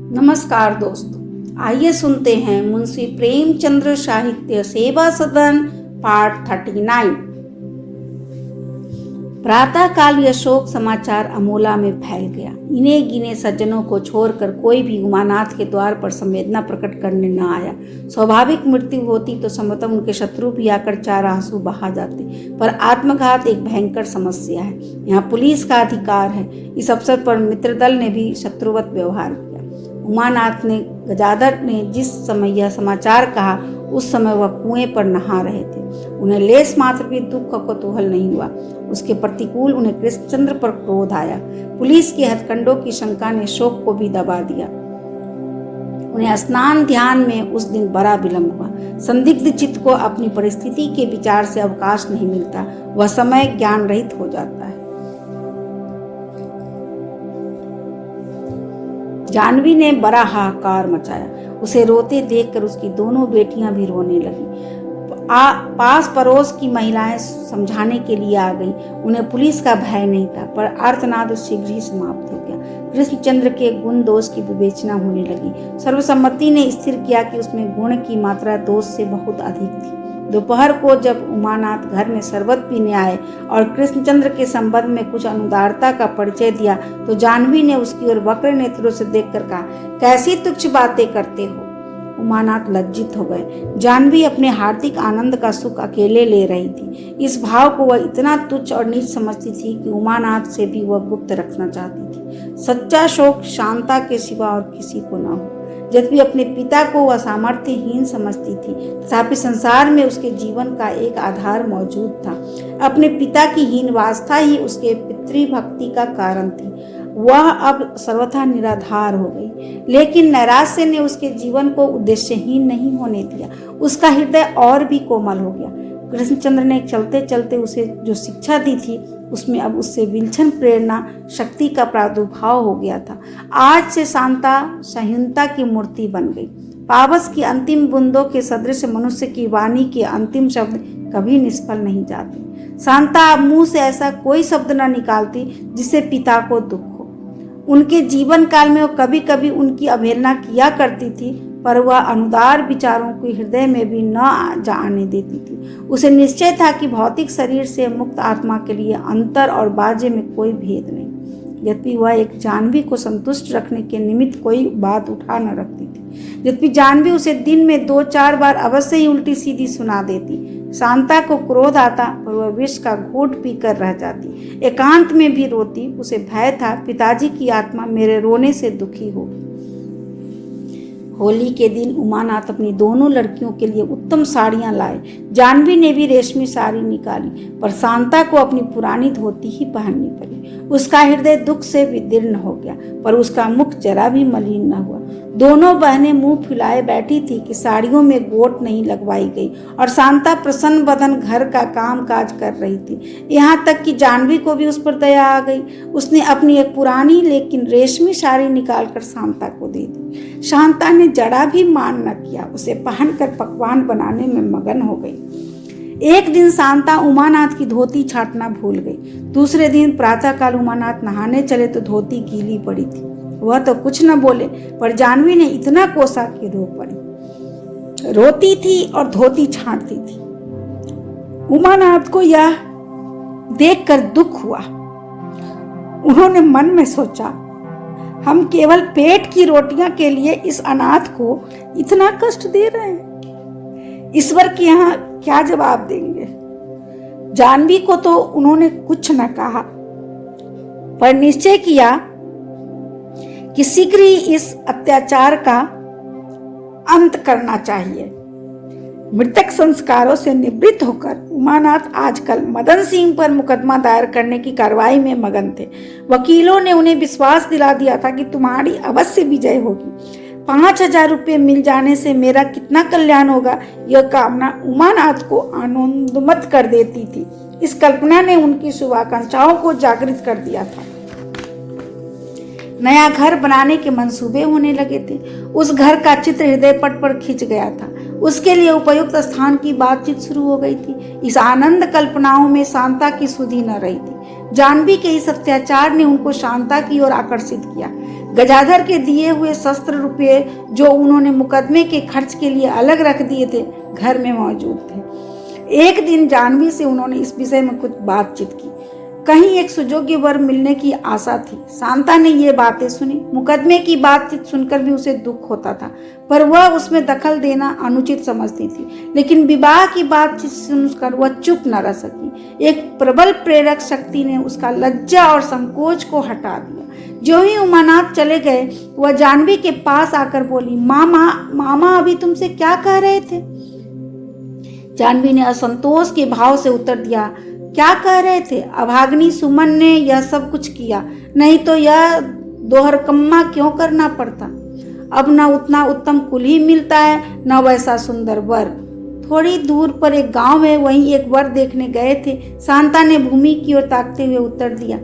नमस्कार दोस्तों, आइए सुनते हैं मुंशी प्रेमचंद्र साहित्य सेवा सदन पार्ट 39। प्रातःकाल यह शोक समाचार अमोला में फैल गया। इने गिने सज्जनों को छोड़कर कोई भी उमानाथ के द्वार पर संवेदना प्रकट करने न आया। स्वाभाविक मृत्यु होती तो संभवतः उनके शत्रु भी आकर चार आंसू बहा जाते, पर आत्मघात एक भयंकर समस्या है। यहाँ पुलिस का अधिकार है। इस अवसर पर मित्रदल ने भी शत्रुवत व्यवहार किया। उमानाथ ने गजाधर ने जिस समय यह समाचार कहा, उस समय वह कुएं पर नहा रहे थे। उन्हें लेस मात्र भी दुख का कुतूहल नहीं हुआ। उसके प्रतिकूल उन्हें कृष्णचंद्र पर क्रोध आया। पुलिस के हथकंडों की शंका ने शोक को भी दबा दिया। उन्हें स्नान ध्यान में उस दिन बड़ा विलंब हुआ। संदिग्ध चित्त को अपनी परिस्थिति के विचार से अवकाश नहीं मिलता। वह समय ज्ञान रहित हो जाता है। जानवी ने बड़ा हाहाकार मचाया। उसे रोते देखकर उसकी दोनों बेटियां भी रोने लगी। पास पड़ोस की महिलाएं समझाने के लिए आ गई। उन्हें पुलिस का भय नहीं था, पर आर्तनाद शीघ्र ही समाप्त हो गया। कृष्णचंद्र के गुण दोष की विवेचना होने लगी। सर्वसम्मति ने स्थिर किया कि उसमें गुण की मात्रा दोष से बहुत अधिक थी। दोपहर को जब उमानाथ घर में शरबत पीने आए और कृष्णचंद्र के संबंध में कुछ अनुदारता का परिचय दिया, तो जानवी ने उसकी ओर वक्र नेत्रों से देखकर कहा, कैसी तुच्छ बातें करते हो। उमानाथ लज्जित हो गए। जानवी अपने हार्दिक आनंद का सुख अकेले ले रही थी। इस भाव को वह इतना तुच्छ और नीच समझती थी कि उमानाथ से भी वह गुप्त रखना चाहती थी। सच्चा शोक शांता के सिवा और किसी को न हो। यद्यपि अपने पिता को वह सामर्थ्यहीन समझती थी, तथापि संसार में उसके जीवन का एक आधार मौजूद था। अपने पिता की हीनवास्ता ही उसके पितृभक्ति का कारण थी। वह अब सर्वथा निराधार हो गई, लेकिन नैराश्य ने उसके जीवन को उद्देश्यहीन नहीं होने दिया। उसका हृदय और भी कोमल हो गया। कृष्णचंद्र ने चलते चलते उसे जो शिक्षा दी थी, उसमें अब उससे विलक्षण प्रेरणा शक्ति का प्रादुर्भाव हो गया था। आज से शांता संहिता की मूर्ति बन गई। पावस की अंतिम बूंदों के सदृश मनुष्य की वाणी के अंतिम शब्द कभी निष्फल नहीं जाते। शांता अब मुंह से ऐसा कोई शब्द न निकालती जिससे पिता को दुख हो। उनके जीवन काल में वो कभी कभी उनकी अवहेलना किया करती थी, पर वह अनुदार विचारों को हृदय में भी न आने देती थी। उसे निश्चय था कि भौतिक शरीर से मुक्त आत्मा के लिए अंतर और बाह्य में कोई भेद नहीं। यद्यपि वह एक जानवी को संतुष्ट रखने के निमित्त कोई बात उठा न रखती थी। यद्यपि जानवी उसे दिन में 2-4 बार अवश्य ही उल्टी सीधी सुना देती। शांता को क्रोध आता, पर वह विष का घूंट पीकर रह जाती। एकांत में भी रोती। उसे भय था पिताजी की आत्मा मेरे रोने से दुखी होगी। होली के दिन उमानाथ अपनी दोनों लड़कियों के लिए उत्तम साड़ियां लाए। जानवी ने भी रेशमी साड़ी निकाली, पर शांता को अपनी पुरानी धोती ही पहननी पड़ी। उसका हृदय दुख से विदीर्ण हो गया, पर उसका मुख जरा भी मलिन न हुआ। दोनों बहनें मुंह फुलाए बैठी थी कि साड़ियों में गोट नहीं लगवाई गई, और शांता प्रसन्न बदन घर का काम काज कर रही थी। यहाँ तक कि जानवी को भी उस पर दया आ गई। उसने अपनी एक पुरानी लेकिन रेशमी साड़ी निकालकर शांता को दे दी। शांता ने जरा भी मान न किया। उसे पहनकर पकवान बनाने में मगन हो गई। एक दिन शांता उमानाथ की धोती छाटना भूल गई। दूसरे दिन प्रातःकाल उमानाथ नहाने चले तो धोती गीली पड़ी थी। वह तो कुछ न बोले, पर जानवी ने इतना कोसा कि रो पड़ी। रोती थी और धोती छांटती थी। उमानाथ को यह देखकर दुख हुआ। उन्होंने मन में सोचा, हम केवल पेट की रोटियां के लिए इस अनाथ को इतना कष्ट दे रहे हैं। ईश्वर के यहाँ क्या जवाब देंगे। जानवी को तो उन्होंने कुछ न कहा, पर निश्चय किया कि शीघ्र ही इस अत्याचार का अंत करना चाहिए। मृतक संस्कारों से निवृत्त होकर उमानाथ आजकल मदन सिंह पर मुकदमा दायर करने की कार्रवाई में मगन थे। वकीलों ने उन्हें विश्वास दिला दिया था कि तुम्हारी अवश्य विजय होगी। 5,000 रुपये मिल जाने से मेरा कितना कल्याण होगा, यह कामना उमानाथ को आनंदमत कर देती थी। इस कल्पना ने उनकी शुभाकांक्षाओं को जागृत कर दिया था। नया घर बनाने के मंसूबे होने लगे थे। उस घर का चित्र हृदय पट पर खिंच गया था। उसके लिए उपयुक्त स्थान की बातचीत शुरू हो गई थी। इस आनंद कल्पनाओं में शांता की सुधि न रही थी। जानवी के इस अत्याचार ने उनको शांता की ओर आकर्षित किया। गजाधर के दिए हुए शस्त्र रुपये जो उन्होंने मुकदमे के खर्च के लिए अलग रख दिए थे, घर में मौजूद थे। एक दिन जानवी से उन्होंने इस विषय में कुछ बातचीत की। कहीं एक सुयोग्य वर मिलने की आशा थी। शांता ने ये बातें सुनी। मुकदमे की बातचीत सुनकर भी उसे दुख होता था, पर वह उसमें दखल देना अनुचित समझती थी। लेकिन विवाह की बातचीत सुनकर वह चुप न रह सकी। एक प्रबल प्रेरक शक्ति ने उसका लज्जा और संकोच को हटा दिया। जो ही उमानाथ चले गए, वह जानवी के पास आकर बोली, मामा अभी तुमसे क्या कह रहे थे? जानवी ने असंतोष के भाव से उत्तर दिया, क्या कह रहे थे? अभाग्नि सुमन ने यह सब कुछ किया, नहीं तो यह दोहरकम्मा क्यों करना पड़ता। अब न उतना उत्तम कुली मिलता है, न वैसा सुंदर वर। थोड़ी दूर पर एक गांव है, वहीं एक वर देखने गए थे। शांता ने भूमि की ओर ताकते हुए उत्तर दिया,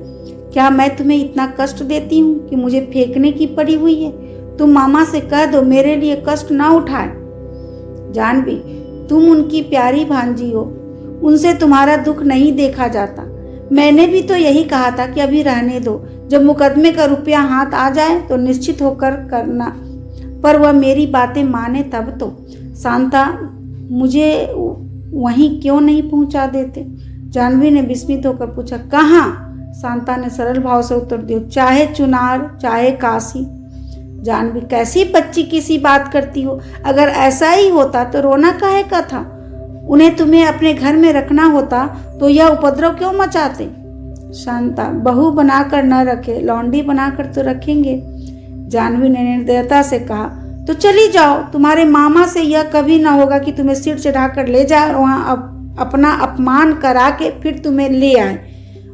क्या मैं तुम्हें इतना कष्ट देती हूँ कि मुझे फेंकने की पड़ी हुई है? तुम मामा से कह दो मेरे लिए कष्ट ना उठाए। जानवी, तुम उनकी प्यारी भांजी हो, उनसे तुम्हारा दुख नहीं देखा जाता। मैंने भी तो यही कहा था कि अभी रहने दो, जब मुकदमे का रुपया हाथ आ जाए तो निश्चित होकर करना, पर वह मेरी बातें माने तब तो। शांता, मुझे वहीं क्यों नहीं पहुंचा देते? जानवी ने विस्मित होकर पूछा। कहाँ? शांता ने सरल भाव से उत्तर दिया, चाहे चुनार चाहे काशी। जानवी, कैसी बच्ची किसी बात करती हो? अगर ऐसा ही होता तो रोना काहे का था? उन्हें तुम्हें अपने घर में रखना होता तो यह उपद्रव क्यों मचाते? शांता, बहू बनाकर न रखे, लौंडी बनाकर तो रखेंगे। जानवी ने निर्दयता से कहा, तो चली जाओ। तुम्हारे मामा से यह कभी न होगा कि तुम्हें सिर चढ़ाकर ले जाए और वहां अपना अपमान करा के फिर तुम्हें ले आए।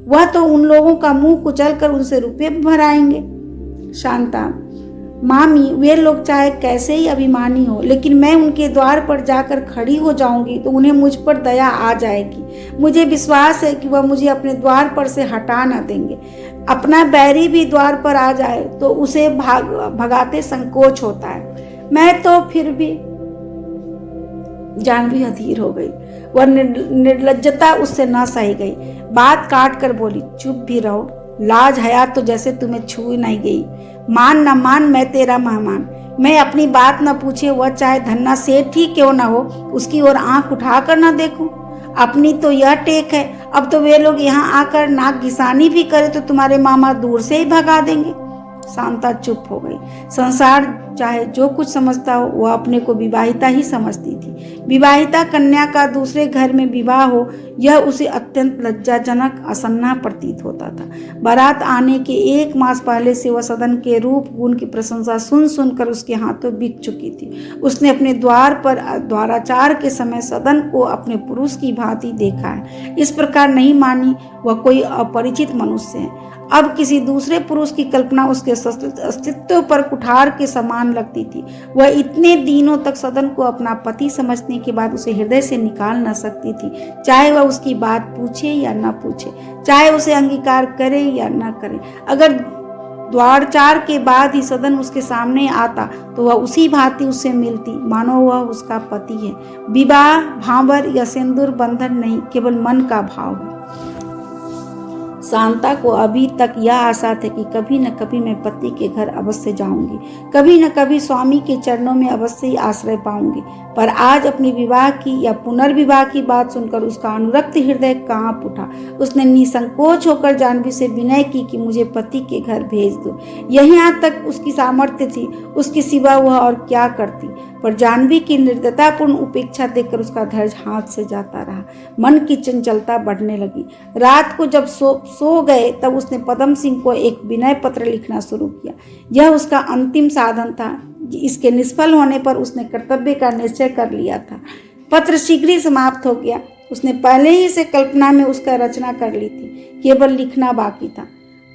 वह तो उन लोगों का मुंह कुचल कर उनसे रुपये भराएंगे। शांता, मामी, वे लोग चाहे कैसे ही अभिमानी हो, लेकिन मैं उनके द्वार पर जाकर खड़ी हो जाऊंगी तो उन्हें मुझ पर दया आ जाएगी। मुझे विश्वास है कि वह मुझे अपने द्वार पर से हटा न देंगे। अपना बैरी भी द्वार पर आ जाए तो उसे भगाते संकोच होता है। मैं तो फिर भी। जानवी अधीर हो गई। वह निर्लज्जता उससे न सही गई। बात काट कर बोली, चुप भी रहो। लाज हया तो जैसे तुम्हें छू नहीं गई। मान न मान, मैं तेरा मेहमान। मैं अपनी बात न पूछे, वह चाहे धन्ना सेठ ही क्यों न हो, उसकी ओर आंख उठाकर न देखूं। अपनी तो यह टेक है। अब तो वे लोग यहाँ आकर नाक घिसानी भी करे तो तुम्हारे मामा दूर से ही भगा देंगे। शांता चुप हो गई। संसार चाहे जो कुछ समझता हो, वह अपने को विवाहिता ही समझती थी। विवाहिता कन्या का दूसरे घर में विवाह हो, यह उसे अत्यंत लज्जाजनक असन्ना प्रतीत होता था। बारात आने के 1 मास पहले से वह सदन के रूप गुण की प्रशंसा सुन सुनकर उसके हाथों बिक चुकी थी। उसने अपने द्वार पर द्वाराचार के समय सदन को अपने पुरुष की भांति देखा है। इस प्रकार नहीं मानी वह कोई अपरिचित मनुष्य है। अब किसी दूसरे पुरुष की कल्पना उसके अस्तित्व पर कुठार के समान लगती थी। वह इतने दिनों तक सदन को अपना पति समझने के बाद उसे हृदय से निकाल न सकती थी, चाहे वह उसकी बात पूछे या न पूछे, चाहे उसे अंगीकार करे या न करे। अगर द्वारचार के बाद ही सदन उसके सामने आता तो वह उसी भांति उससे मिलती, मानो वह उसका पति है। विवाह भांवर या सिंदूर बंधन नहीं, केवल मन का भाव है। शांता को अभी तक यह आशा थी कि कभी न कभी मैं पति के घर अवश्य जाऊंगी, कभी न कभी स्वामी के चरणों में अवश्य ही आश्रय पाऊंगी। पर आज अपने विवाह की या पुनर्विवाह की बात सुनकर उसका अनुरक्त हृदय कांप उठा। उसने निसंकोच होकर जानवी से विनय की कि मुझे पति के घर भेज दो। यहाँ तक उसकी सामर्थ्य थी, उसके सिवा वह और क्या करती। पर जानवी की निर्दयतापूर्ण उपेक्षा देखकर उसका धैर्य हाथ से जाता रहा। मन की चंचलता बढ़ने लगी। रात को जब सो गए तब उसने पदम सिंह को एक विनय पत्र लिखना शुरू किया। यह उसका अंतिम साधन था। इसके निष्फल होने पर उसने कर्तव्य का निश्चय कर लिया था। पत्र शीघ्र ही समाप्त हो गया। उसने पहले ही से कल्पना में उसका रचना कर ली थी, केवल लिखना बाकी था।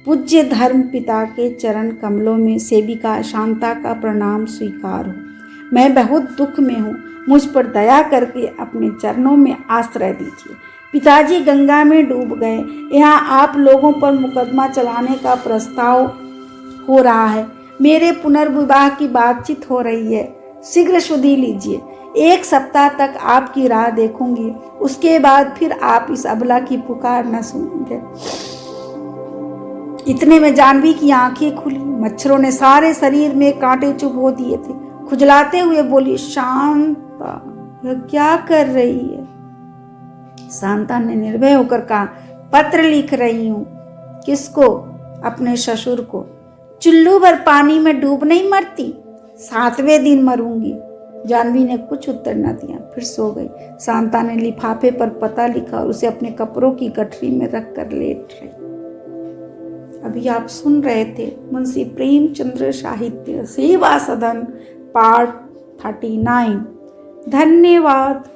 पूज्य धर्म पिता के चरण कमलों में सेविका शांता का प्रणाम स्वीकार हो। मैं बहुत दुख में हूँ, मुझ पर दया करके अपने चरणों में आश्रय दीजिए। पिताजी गंगा में डूब गए। यहाँ आप लोगों पर मुकदमा चलाने का प्रस्ताव हो रहा है। मेरे पुनर्विवाह की बातचीत हो रही है। शीघ्र सुधि लीजिए। 1 सप्ताह तक आपकी राह देखूंगी, उसके बाद फिर आप इस अबला की पुकार न सुनेंगे। इतने में जानवी की आंखें खुली। मच्छरों ने सारे शरीर में कांटे चुभो दिए थे। खुजलाते हुए बोली, शांता यह क्या कर रही है? शांता ने निर्भय होकर कहा, पत्र लिख रही हूं। किसको? अपने ससुर को। चुल्लू भर पानी में डूब नहीं मरती, 7वें दिन मरूंगी। जानवी ने कुछ उत्तर न दिया, फिर सो गई। शांता ने लिफाफे पर पता लिखा और उसे अपने कपड़ों की गठरी में रखकर लेट रही। अभी आप सुन रहे थे मुंशी प्रेमचंद्र साहित्य सेवा सदन पार्ट 39। धन्यवाद।